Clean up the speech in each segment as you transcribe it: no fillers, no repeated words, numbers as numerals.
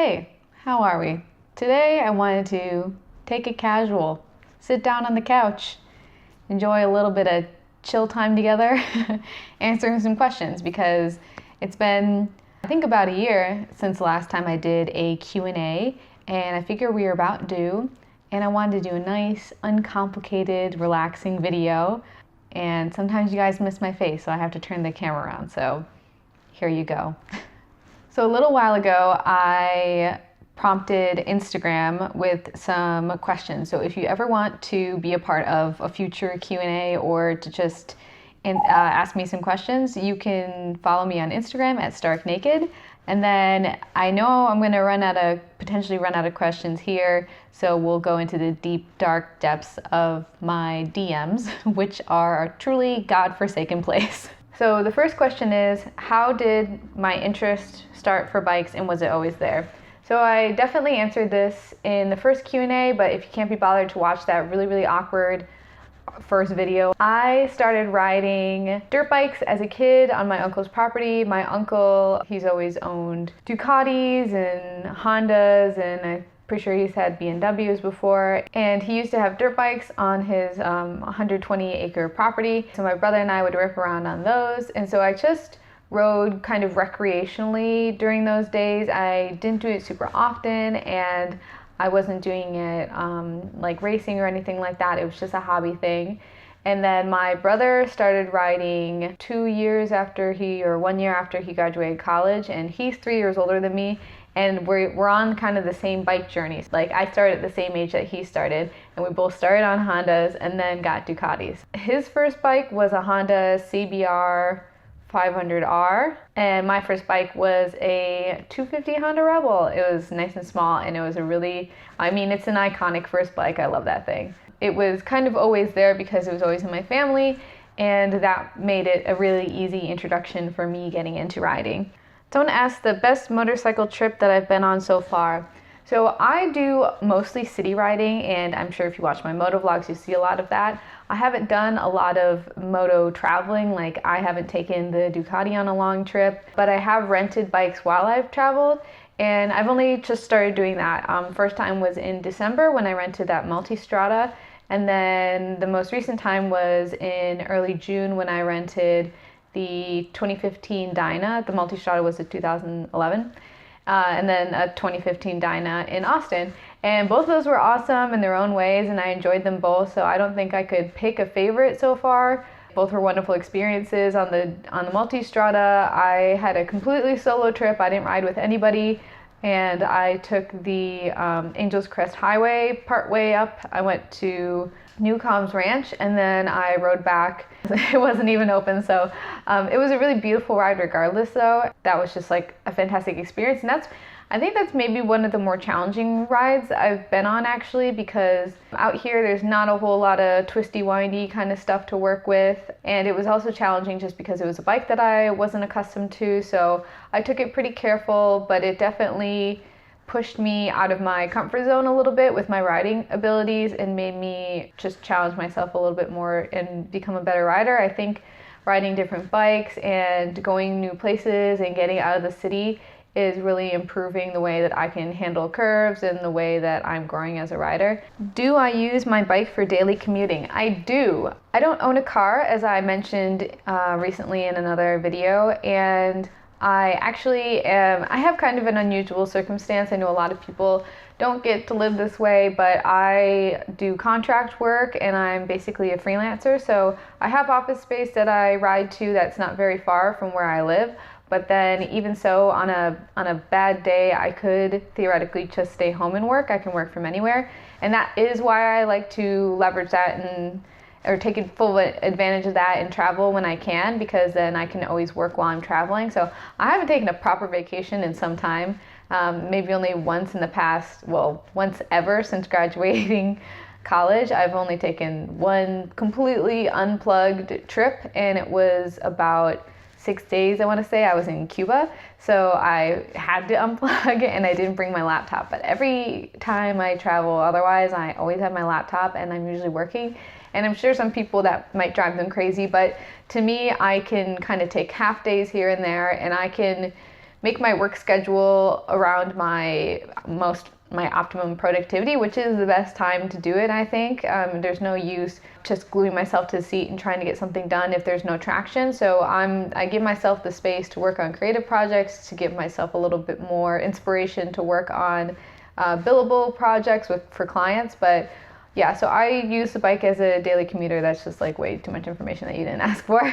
Hey, how are we? Today I wanted to take it casual, sit down on the couch, enjoy a little bit of chill time together, answering some questions because it's been, I think, about a year since the last time I did a Q&A, and I figure we are about due, and I wanted to do a nice, uncomplicated, relaxing video, and sometimes you guys miss my face, so I have to turn the camera around, so here you go. So a little while ago, I prompted Instagram with some questions. So if you ever want to be a part of a future Q&A or to just ask me some questions, you can follow me on Instagram at StarkNaked. And then I know I'm going to potentially run out of questions here, so we'll go into the deep, dark depths of my DMs, which are a truly godforsaken place. So the first question is, how did my interest start for bikes and was it always there? So I definitely answered this in the first Q&A, but if you can't be bothered to watch that really awkward first video, I started riding dirt bikes as a kid on my uncle's property. My uncle, he's always owned Ducatis and Hondas, and I'm pretty sure he's had BMWs before, and he used to have dirt bikes on his 120-acre property. So my brother and I would rip around on those, and so I just rode kind of recreationally during those days. I didn't do it super often, and I wasn't doing it like racing or anything like that. It was just a hobby thing. And then my brother started riding 1 year after he graduated college, and he's 3 years older than me, and we're on kind of the same bike journeys. Like, I started at the same age that he started, and we both started on Hondas and then got Ducatis. His first bike was a Honda CBR 500R, and my first bike was a 250 Honda Rebel. It was nice and small, and it was it's an iconic first bike. I love that thing. It was kind of always there because it was always in my family, and that made it a really easy introduction for me getting into riding. So I want to ask the best motorcycle trip that I've been on so far. So I do mostly city riding, and I'm sure if you watch my moto vlogs, you see a lot of that. I haven't done a lot of moto traveling, like I haven't taken the Ducati on a long trip, but I have rented bikes while I've traveled, and I've only just started doing that. First time was in December when I rented that Multistrada, and then the most recent time was in early June when I rented the 2015 Dyna. The Multistrada was a 2011. And then a 2015 Dyna in Austin. And both of those were awesome in their own ways, and I enjoyed them both, so I don't think I could pick a favorite so far. Both were wonderful experiences. On the Multistrada, I had a completely solo trip. I didn't ride with anybody, and I took the Angel's Crest Highway part way up. I went to Newcomb's Ranch, and then I rode back. It wasn't even open, so it was a really beautiful ride regardless, though. That was just like a fantastic experience, and I think that's maybe one of the more challenging rides I've been on, actually, because out here there's not a whole lot of twisty windy kind of stuff to work with, and it was also challenging just because it was a bike that I wasn't accustomed to, so I took it pretty careful, but it definitely pushed me out of my comfort zone a little bit with my riding abilities and made me just challenge myself a little bit more and become a better rider. I think riding different bikes and going new places and getting out of the city is really improving the way that I can handle curves and the way that I'm growing as a rider. Do I use my bike for daily commuting? I do. I don't own a car, as I mentioned recently in another video, and I have kind of an unusual circumstance. I know a lot of people don't get to live this way, but I do contract work and I'm basically a freelancer. So I have office space that I ride to that's not very far from where I live. But then even so, on a bad day, I could theoretically just stay home and work. I can work from anywhere. And that is why I like to leverage that or take full advantage of that and travel when I can, because then I can always work while I'm traveling. So I haven't taken a proper vacation in some time, maybe only once in the past, once ever since graduating college. I've only taken one completely unplugged trip, and it was about 6 days, I want to say. I was in Cuba, so I had to unplug and I didn't bring my laptop. But every time I travel otherwise, I always have my laptop and I'm usually working. And I'm sure some people that might drive them crazy, but to me, I can kind of take half days here and there, and I can make my work schedule around my optimum productivity, which is the best time to do it, I think. There's no use just gluing myself to the seat and trying to get something done if there's no traction. So I give myself the space to work on creative projects, to give myself a little bit more inspiration to work on billable projects for clients. But yeah, so I use the bike as a daily commuter. That's just like way too much information that you didn't ask for.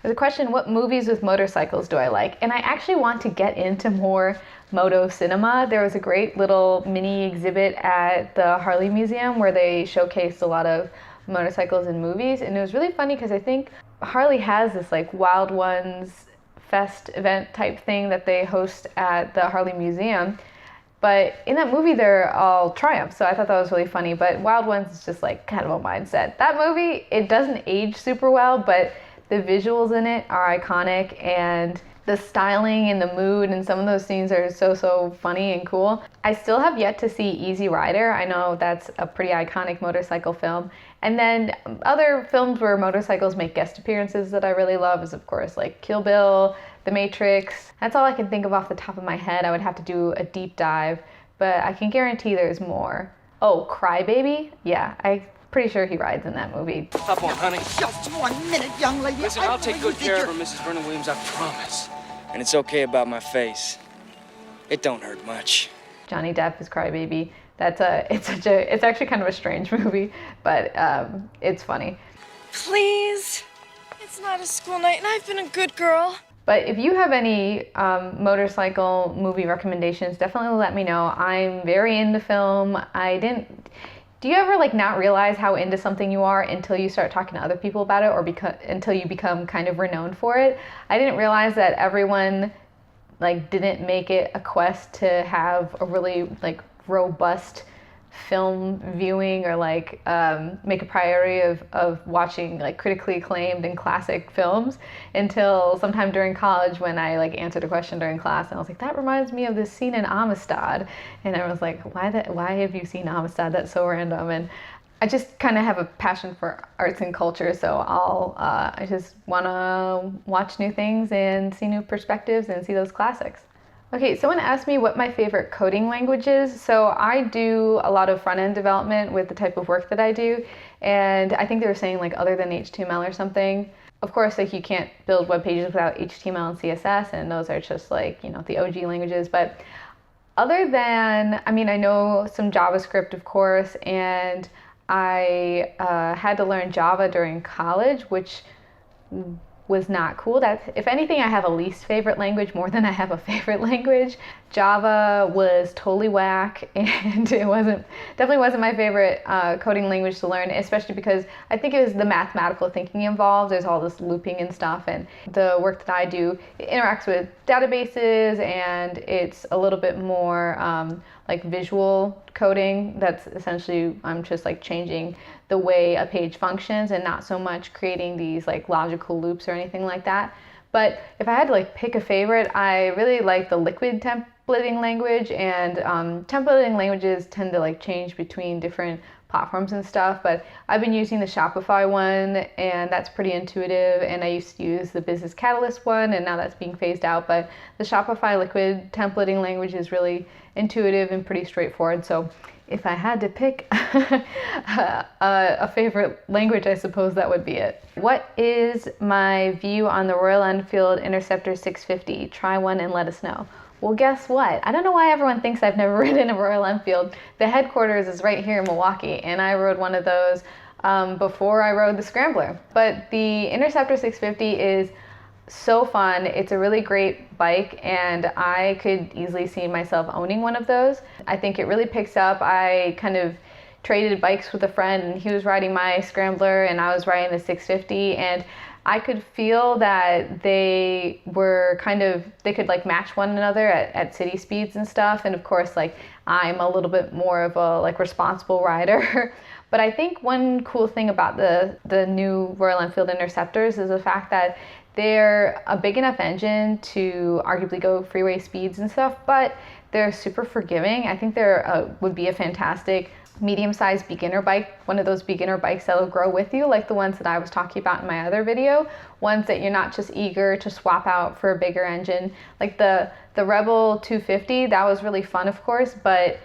There's a question, what movies with motorcycles do I like? And I actually want to get into more moto cinema. There was a great little mini exhibit at the Harley Museum where they showcased a lot of motorcycles in movies. And it was really funny because I think Harley has this like Wild Ones Fest event type thing that they host at the Harley Museum. But in that movie, they're all Triumph, so I thought that was really funny. But Wild Ones is just like kind of a mindset. That movie, it doesn't age super well, but the visuals in it are iconic, and the styling and the mood and some of those scenes are so funny and cool. I still have yet to see Easy Rider. I know that's a pretty iconic motorcycle film. And then other films where motorcycles make guest appearances that I really love is, of course, like Kill Bill, The Matrix. That's all I can think of off the top of my head. I would have to do a deep dive, but I can guarantee there's more. Oh, Crybaby? Yeah, I'm pretty sure he rides in that movie. Hop on, honey. Just 1 minute, young lady. Listen, I'll take good care of her, Mrs. Vernon Williams, I promise. And it's okay about my face. It don't hurt much. Johnny Depp is Crybaby. It's actually kind of a strange movie, but it's funny. Please, it's not a school night and I've been a good girl. But if you have any motorcycle movie recommendations, definitely let me know. I'm very into film. Do you ever like not realize how into something you are until you start talking to other people about it, or until you become kind of renowned for it? I didn't realize that everyone like didn't make it a quest to have a really like robust film viewing, or like make a priority of watching like critically acclaimed and classic films until sometime during college when I like answered a question during class and I was like, that reminds me of this scene in Amistad, and I was like, why have you seen Amistad? That's so random. And I just kind of have a passion for arts and culture, so I just want to watch new things and see new perspectives and see those classics. Okay, someone asked me what my favorite coding language is. So I do a lot of front-end development with the type of work that I do, and I think they were saying like other than HTML or something. Of course, like you can't build web pages without HTML and CSS, and those are just like, you know, the OG languages. But other than, I mean, I know some JavaScript, of course, and I had to learn Java during college, which was not cool. That, if anything, I have a least favorite language more than I have a favorite language. Java was totally whack, and it definitely wasn't my favorite coding language to learn, especially because I think it was the mathematical thinking involved. There's all this looping and stuff, and the work that I do, it interacts with databases, and it's a little bit more like visual coding. That's essentially, I'm just like changing the way a page functions and not so much creating these like logical loops or anything like that. But if I had to like pick a favorite, I really like the Liquid templating language, and templating languages tend to like change between different platforms and stuff, but I've been using the Shopify one, and that's pretty intuitive, and I used to use the Business Catalyst one, and now that's being phased out, but the Shopify Liquid templating language is really intuitive and pretty straightforward. So if I had to pick a favorite language, I suppose that would be it. What is my view on the Royal Enfield Interceptor 650? Try one and let us know. Well, guess what? I don't know why everyone thinks I've never ridden a Royal Enfield. The headquarters is right here in Milwaukee, and I rode one of those before I rode the Scrambler. But the Interceptor 650 is so fun. It's a really great bike, and I could easily see myself owning one of those. I think it really picks up. I kind of traded bikes with a friend, and he was riding my Scrambler and I was riding the 650, and I could feel that they could like match one another at city speeds and stuff. And of course, like I'm a little bit more of a like responsible rider. But I think one cool thing about the new Royal Enfield Interceptors is the fact that they're a big enough engine to arguably go freeway speeds and stuff, but they're super forgiving. I think they're would be a fantastic medium-sized beginner bike, one of those beginner bikes that'll grow with you, like the ones that I was talking about in my other video, ones that you're not just eager to swap out for a bigger engine. Like the Rebel 250, that was really fun, of course, but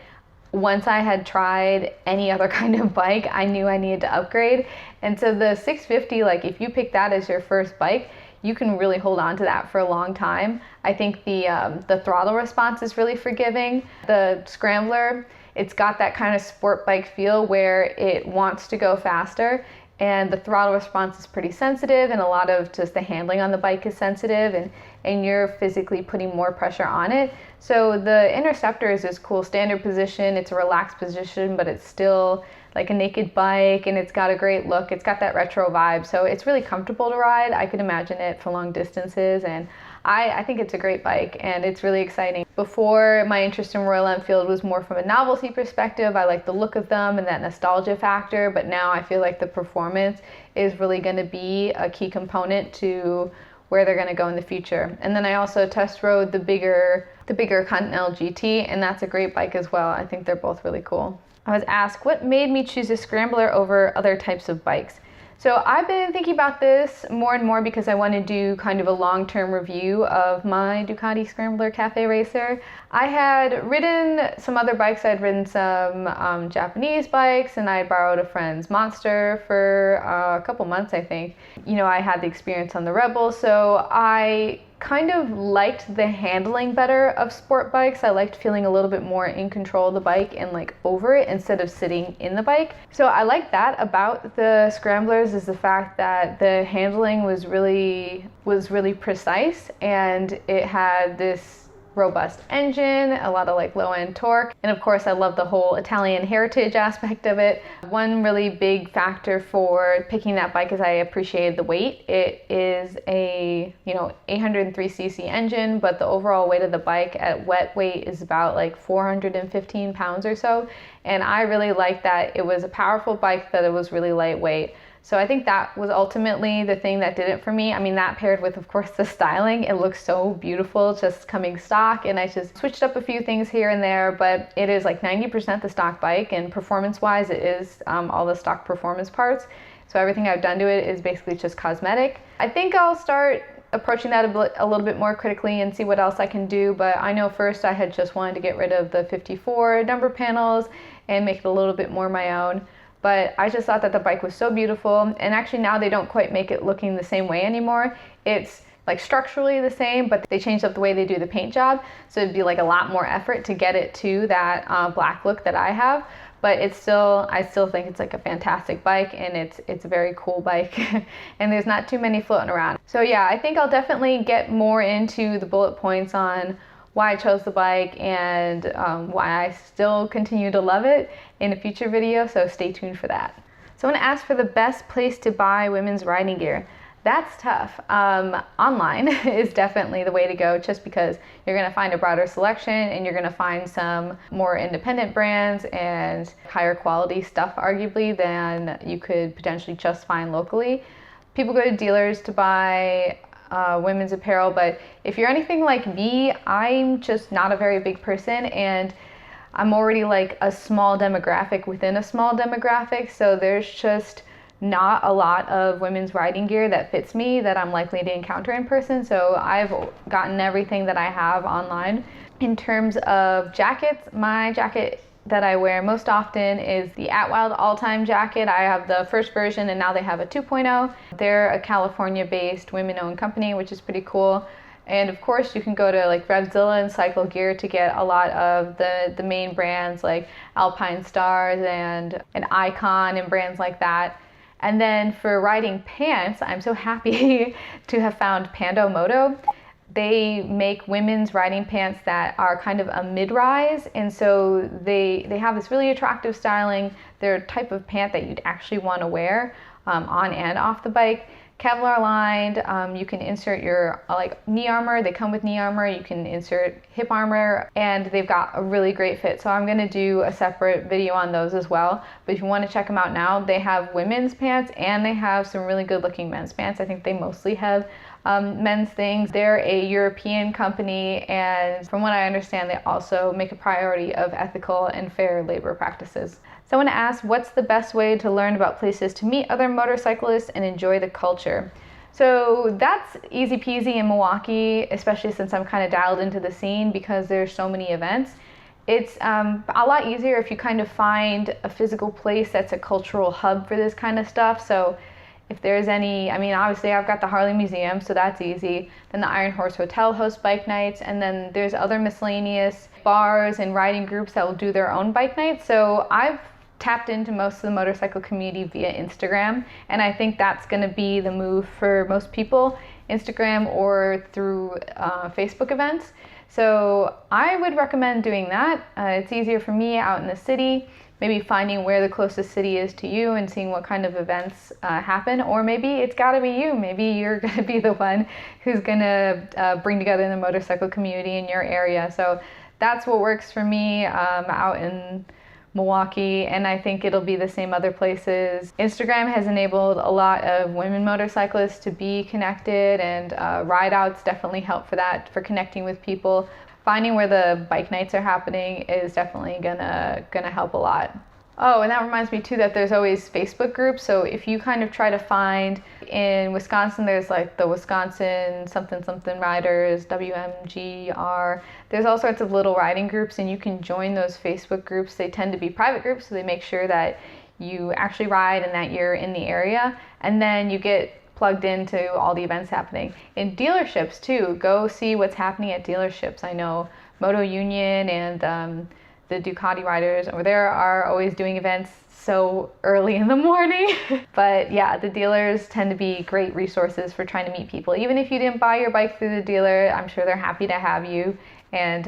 once I had tried any other kind of bike, I knew I needed to upgrade. And so the 650, like if you pick that as your first bike, you can really hold on to that for a long time. I think the throttle response is really forgiving. The Scrambler, it's got that kind of sport bike feel where it wants to go faster, and the throttle response is pretty sensitive, and a lot of just the handling on the bike is sensitive, and you're physically putting more pressure on it. So the Interceptor is this cool standard position. It's a relaxed position, but it's still like a naked bike, and it's got a great look. It's got that retro vibe, so it's really comfortable to ride. I could imagine it for long distances, and I think it's a great bike, and it's really exciting. Before, my interest in Royal Enfield was more from a novelty perspective. I like the look of them and that nostalgia factor, but now I feel like the performance is really going to be a key component to where they're going to go in the future. And then I also test rode the bigger Continental GT, and that's a great bike as well. I think they're both really cool. I was asked what made me choose a Scrambler over other types of bikes. So I've been thinking about this more and more because I want to do kind of a long-term review of my Ducati Scrambler Cafe Racer. I had ridden some other bikes. I'd ridden some Japanese bikes, and I borrowed a friend's Monster for a couple months, I think. You know, I had the experience on the Rebel, so I kind of liked the handling better of sport bikes. I liked feeling a little bit more in control of the bike and like over it instead of sitting in the bike. So I like that about the Scramblers, is the fact that the handling was really precise, and it had this robust engine, a lot of like low-end torque, and of course I love the whole Italian heritage aspect of it. One really big factor for picking that bike is I appreciated the weight. It is a 803cc engine, but the overall weight of the bike at wet weight is about like 415 pounds or so, and I really liked that it was a powerful bike, that it was really lightweight. So I think that was ultimately the thing that did it for me. I mean, that paired with, of course, the styling. It looks so beautiful just coming stock, and I just switched up a few things here and there, but it is like 90% the stock bike, and performance-wise, it is all the stock performance parts. So everything I've done to it is basically just cosmetic. I think I'll start approaching that a little bit more critically and see what else I can do, but I know first I had just wanted to get rid of the 54 number panels and make it a little bit more my own. But I just thought that the bike was so beautiful, and actually now they don't quite make it looking the same way anymore. It's like structurally the same, but they changed up the way they do the paint job, so it'd be like a lot more effort to get it to that black look that I have. But I still think it's like a fantastic bike, and it's a very cool bike, and there's not too many floating around. So yeah, I think I'll definitely get more into the bullet points on why I chose the bike and why I still continue to love it in a future video, so stay tuned for that. So I want to ask for the best place to buy women's riding gear. That's tough. Online is definitely the way to go, just because you're going to find a broader selection, and you're going to find some more independent brands and higher quality stuff arguably than you could potentially just find locally. People go to dealers to buy women's apparel, but if you're anything like me, I'm just not a very big person, and I'm already like a small demographic within a small demographic, so there's just not a lot of women's riding gear that fits me that I'm likely to encounter in person, so I've gotten everything that I have online. In terms of jackets, my jacket that I wear most often is the Atwild All-Time jacket. I have the first version, and now they have a 2.0. They're a California-based women-owned company, which is pretty cool. And of course, you can go to like Revzilla and Cycle Gear to get a lot of the main brands like Alpine Stars and Icon and brands like that. And then for riding pants, I'm so happy to have found Pando Moto. They make women's riding pants that are kind of a mid-rise, and so they have this really attractive styling. They're a type of pant that you'd actually want to wear on and off the bike. Kevlar lined, you can insert your like knee armor. They come with knee armor. You can insert hip armor, and they've got a really great fit. So I'm going to do a separate video on those as well. But if you want to check them out now, they have women's pants and they have some really good looking men's pants. I think they mostly have Men's Things. They're a European company, and from what I understand, they also make a priority of ethical and fair labor practices. Someone asked, what's the best way to learn about places to meet other motorcyclists and enjoy the culture? So that's easy peasy in Milwaukee, especially since I'm kind of dialed into the scene because there's so many events. It's a lot easier if you kind of find a physical place that's a cultural hub for this kind of stuff. So if there's any, I mean, obviously I've got the Harley Museum, so that's easy. Then the Iron Horse Hotel hosts bike nights, and then there's other miscellaneous bars and riding groups that will do their own bike nights. So I've tapped into most of the motorcycle community via Instagram, and I think that's going to be the move for most people, Instagram or through Facebook events. So I would recommend doing that. It's easier for me out in the city, maybe finding where the closest city is to you and seeing what kind of events happen, or maybe it's got to be you. Maybe you're going to be the one who's going to bring together the motorcycle community in your area. So that's what works for me out in Milwaukee, and I think it'll be the same other places. Instagram has enabled a lot of women motorcyclists to be connected, and ride outs definitely help for that, for connecting with people. Finding where the bike nights are happening is definitely gonna help a lot. Oh, and that reminds me too that there's always Facebook groups. So if you kind of try to find, in Wisconsin, there's like the Wisconsin something something riders, WMGR. There's all sorts of little riding groups, and you can join those Facebook groups. They tend to be private groups, so they make sure that you actually ride and that you're in the area, and then you get plugged into all the events happening. In dealerships too, go see what's happening at dealerships. I know Moto Union and the Ducati riders over there are always doing events so early in the morning. But yeah, the dealers tend to be great resources for trying to meet people. Even if you didn't buy your bike through the dealer, I'm sure they're happy to have you and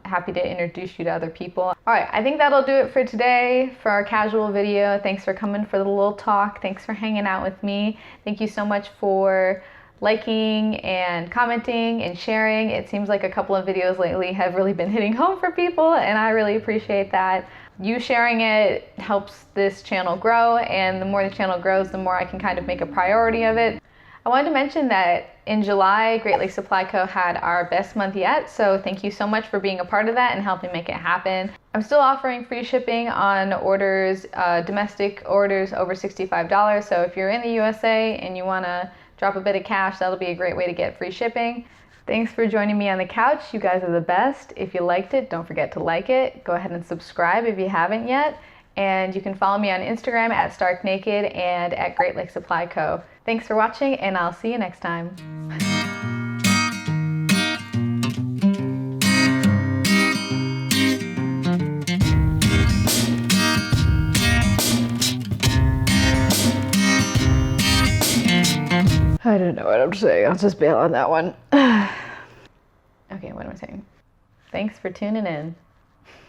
happy to introduce you to other people. All right, I think that'll do it for today for our casual video. Thanks for coming for the little talk. Thanks for hanging out with me. Thank you so much for liking and commenting and sharing. It seems like a couple of videos lately have really been hitting home for people, and I really appreciate that. You sharing it helps this channel grow, and the more the channel grows, the more I can kind of make a priority of it. I wanted to mention that in July, Great Lakes Supply Co. had our best month yet, so thank you so much for being a part of that and helping make it happen. I'm still offering free shipping on orders, domestic orders over $65, so if you're in the USA and you want to drop a bit of cash, that'll be a great way to get free shipping. Thanks for joining me on the couch. You guys are the best. If you liked it, don't forget to like it. Go ahead and subscribe if you haven't yet. And you can follow me on Instagram at StarkNaked and at Great Lakes Supply Co. Thanks for watching, and I'll see you next time. I don't know what I'm saying. I'll just bail on that one. Okay, what am I saying? Thanks for tuning in.